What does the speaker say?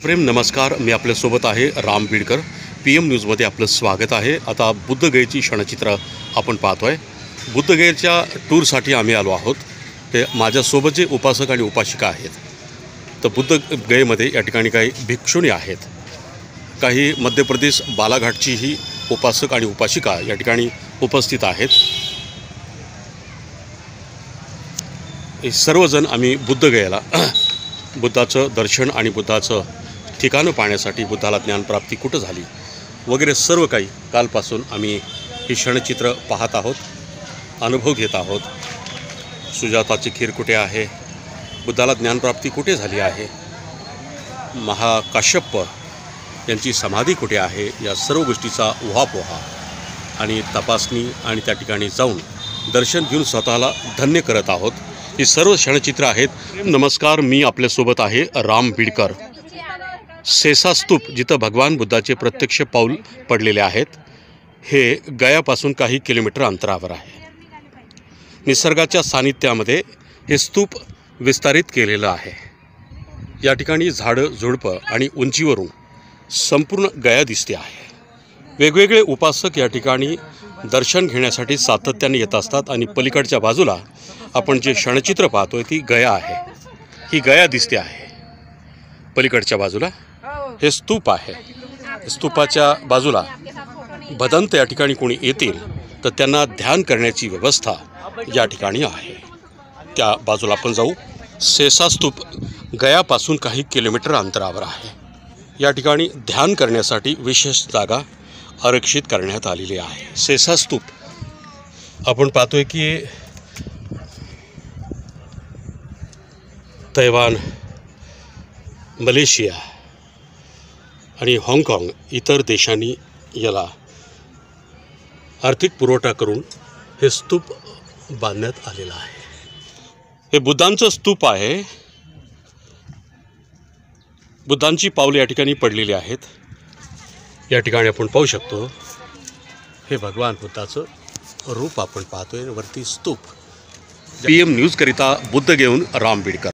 प्रेम नमस्कार, मी आपल्यासोबत आहे राम बीडकर. PM न्यूजमध्ये आपलं स्वागत आहे. आता बुद्धगयेची क्षणचित्र आपण पाहतोय. बुद्धगयेच्या टूरसाठी आम्ही आलो आहोत. ते माझ्यासोबत जे उपासक आणि उपासिका आहेत, तर बुद्धगयेमध्ये या ठिकाणी काही भिक्षुणी आहेत. काही मध्य प्रदेश बालाघाटचीही उपासक आणि उपासिका या ठिकाणी उपस्थित आहेत. हे सर्वजण आम्ही बुद्धगयेला बुद्धाचं दर्शन आणि बुद्धाचं ठिकाणं पाहण्यासाठी, बुद्धाला ज्ञानप्राप्ती कुठं झाली वगैरे सर्व काही कालपासून आम्ही ही क्षणचित्र पाहत आहोत, अनुभव घेत आहोत. सुजाताची खीर कुठे आहे, बुद्धाला ज्ञानप्राप्ती कुठे झाली आहे, महाकाश्यप यांची समाधी कुठे आहे, या सर्व गोष्टीचा उहापोहा आणि तपासणी आणि त्या ठिकाणी जाऊन दर्शन घेऊन स्वतःला धन्य करत आहोत. ही सर्व क्षणचित्र आहेत. नमस्कार, मी आपल्यासोबत आहे राम बीडकर. सेसा स्तूप, जिथं भगवान बुद्धाचे प्रत्यक्ष पाऊल पडलेले आहेत, हे गयापासून काही किलोमीटर अंतरावर आहे. निसर्गाच्या सानिध्यामध्ये हे स्तूप विस्तारित केलेलं आहे. या ठिकाणी झाडं झुडपं आणि उंचीवरून संपूर्ण गया दिसते आहे. वेगवेगळे उपासक या ठिकाणी दर्शन घेण्यासाठी सातत्याने येत असतात. आणि पलीकडच्या बाजूला आपण जे क्षणचित्र पाहतोय ती गया आहे. ही गया दिसते आहे. पलीकडच्या बाजूला हे स्तूप आहे. स्तूपाच्या बाजूला भदंत या ठिकाणी कोणी येतील तर त्यांना ध्यान करण्याची व्यवस्था या ठिकाणी आहे. त्या बाजूला आपण जाऊ. सेसा स्तूप गयापासून काही किलोमीटर अंतरावर आहे. या ठिकाणी ध्यान करण्यासाठी विशेष जागा आरक्षित करण्यात आलेली आहे. सेसा स्तूप आपण पाहतोय की तैवान, मलेशिया आणि हाँगकाँग इतर देशांनी याला आर्थिक पुरवठा करून हे स्तूप बांधण्यात आलेलं आहे. हे बुद्धांचं स्तूप आहे. बुद्धांची पावले या ठिकाणी पडलेली आहेत. या ठिकाणी आपण पाहू शकतो हे भगवान बुद्धाचं रूप आपण पाहतोय. वरती स्तूप. PM न्यूजकरिता बुद्धगयेहून राम बीडकर.